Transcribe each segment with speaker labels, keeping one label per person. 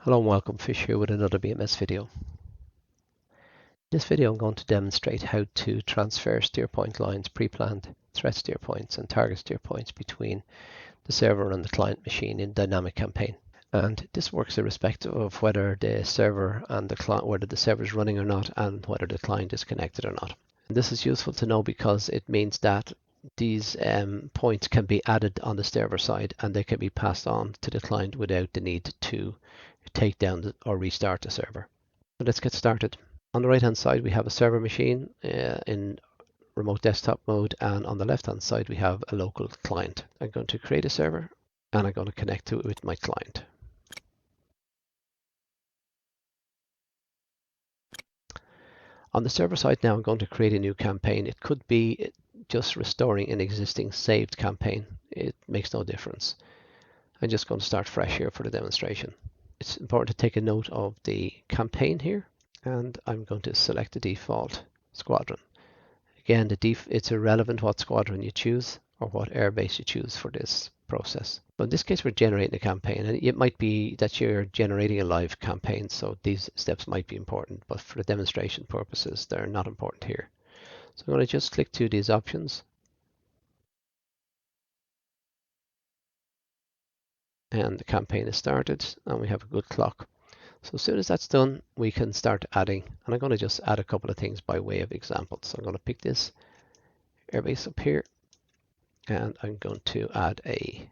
Speaker 1: Hello and welcome, Fish here with another BMS video. In this video I'm going to demonstrate how to transfer steer point lines, pre-planned threat steer points and target steer points between the server and the client machine in dynamic campaign. And this works irrespective of whether the server and the client, whether the server is running or not, and whether the client is connected or not. And this is useful to know because it means that these points can be added on the server side and they can be passed on to the client without the need to take down or restart the server. So let's get started. On the right hand side we have a server machine in remote desktop mode, and on the left hand side we have a local client. I'm going to create a server and I'm going to connect to it with my client. On the server side now I'm going to create a new campaign. It could be just restoring an existing saved campaign. It makes no difference. I'm just going to start fresh here for the demonstration. It's important to take a note of the campaign here, and I'm going to select the default squadron. Again, it's irrelevant what squadron you choose or what airbase you choose for this process. But in this case we're generating a campaign, and it might be that you're generating a live campaign, so these steps might be important, but for the demonstration purposes they're not important here. So I'm going to just click to these options, and the campaign is started and we have a good clock. So as soon as that's done, we can start adding, and I'm going to just add a couple of things by way of examples. So I'm going to pick this airbase up here, and I'm going to add a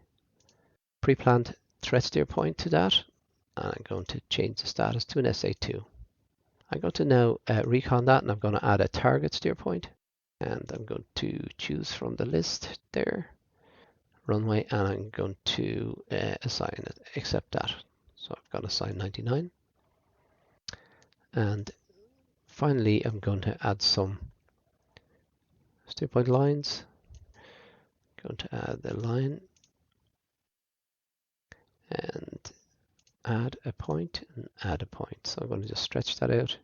Speaker 1: pre-planned threat steer point to that, and I'm going to change the status to an SA2. I'm going to now recon that, and I'm going to add a target steer point, and I'm going to choose from the list there, runway, and I'm going to assign it, accept that. So I've got assign 99. And finally, I'm going to add some steer point lines. I'm going to add the line and add a point and add a point. So I'm going to just stretch that out.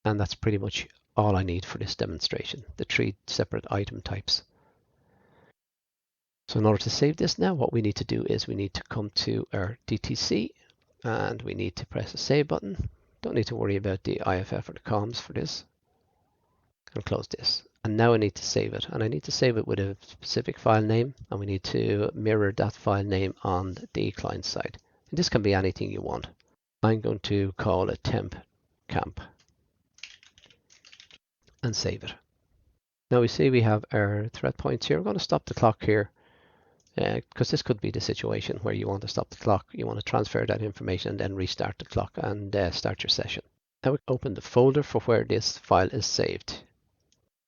Speaker 1: And that's pretty much all I need for this demonstration, the 3 separate item types. So in order to save this now, what we need to do is we need to come to our DTC and we need to press the save button. Don't need to worry about the IFF or the comms for this. And close this. And now I need to save it, and I need to save it with a specific file name, and we need to mirror that file name on the client side. And this can be anything you want. I'm going to call it temp camp and save it. Now we see we have our threat points here. I'm going to stop the clock here because this could be the situation where you want to stop the clock, you want to transfer that information and then restart the clock and start your session. Now we open the folder for where this file is saved.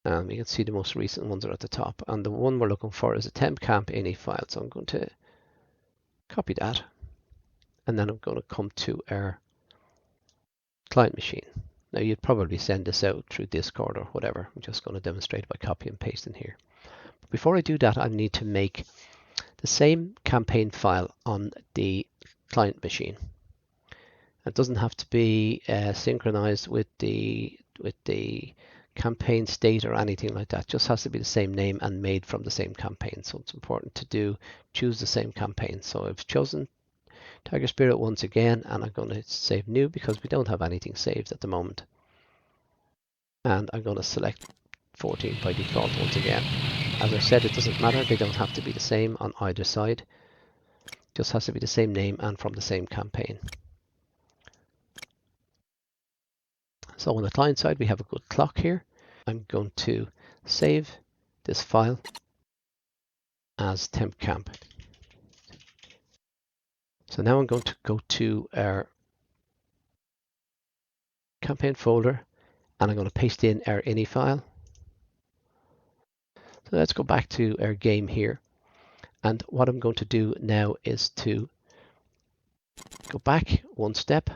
Speaker 1: And we can see the most recent ones are at the top, and the one we're looking for is a temp camp INI file. So I'm going to copy that, and then I'm going to come to our client machine. Now you'd probably send this out through Discord or whatever. I'm just going to demonstrate by copy and paste in here. But before I do that, I need to make the same campaign file on the client machine. It doesn't have to be synchronized with the campaign state or anything like that. It just has to be the same name and made from the same campaign. So it's important to choose the same campaign. So I've chosen Tiger Spirit once again, and I'm going to save new because we don't have anything saved at the moment. And I'm going to select 14 by default once again. As I said, it doesn't matter, they don't have to be the same on either side. It just has to be the same name and from the same campaign. So on the client side, we have a good clock here. I'm going to save this file as temp camp. So now I'm going to go to our campaign folder, and I'm going to paste in our INI file. So let's go back to our game here. And what I'm going to do now is to go back one step,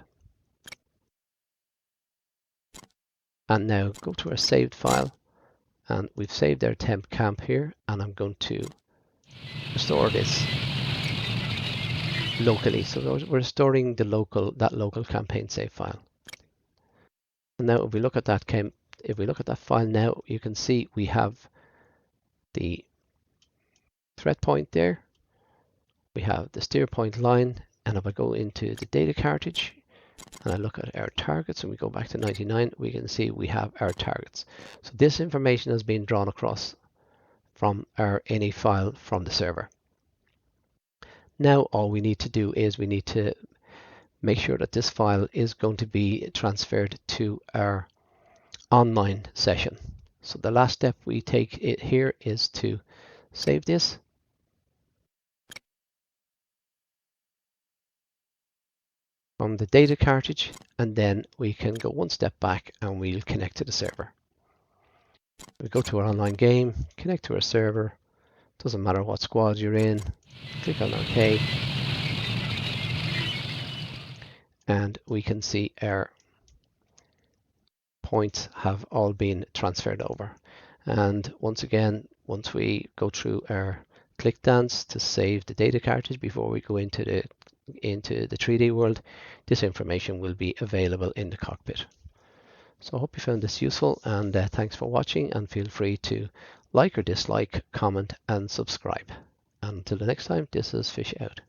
Speaker 1: and now go to our saved file, and we've saved our temp camp here, and I'm going to restore this locally. So we're storing that local campaign save file. And now if we look at that file now, you can see we have the threat point there. we have the steer point line, and if I go into the data cartridge and I look at our targets and we go back to 99, we can see we have our targets. So this information has been drawn across from our INI file from the server. Now all we need to do is we need to make sure that this file is going to be transferred to our online session. So the last step we take it here is to save this. From the data cartridge, and then we can go one step back and we'll connect to the server. We go to our online game, connect to our server, doesn't matter what squad you're in, click on OK, and we can see our points have all been transferred over. And once again, once we go through our click dance to save the data cartridge before we go into the 3D world, this information will be available in the cockpit. So I hope you found this useful, and thanks for watching, and feel free to like or dislike, comment and subscribe. And until the next time, this is Fish Out.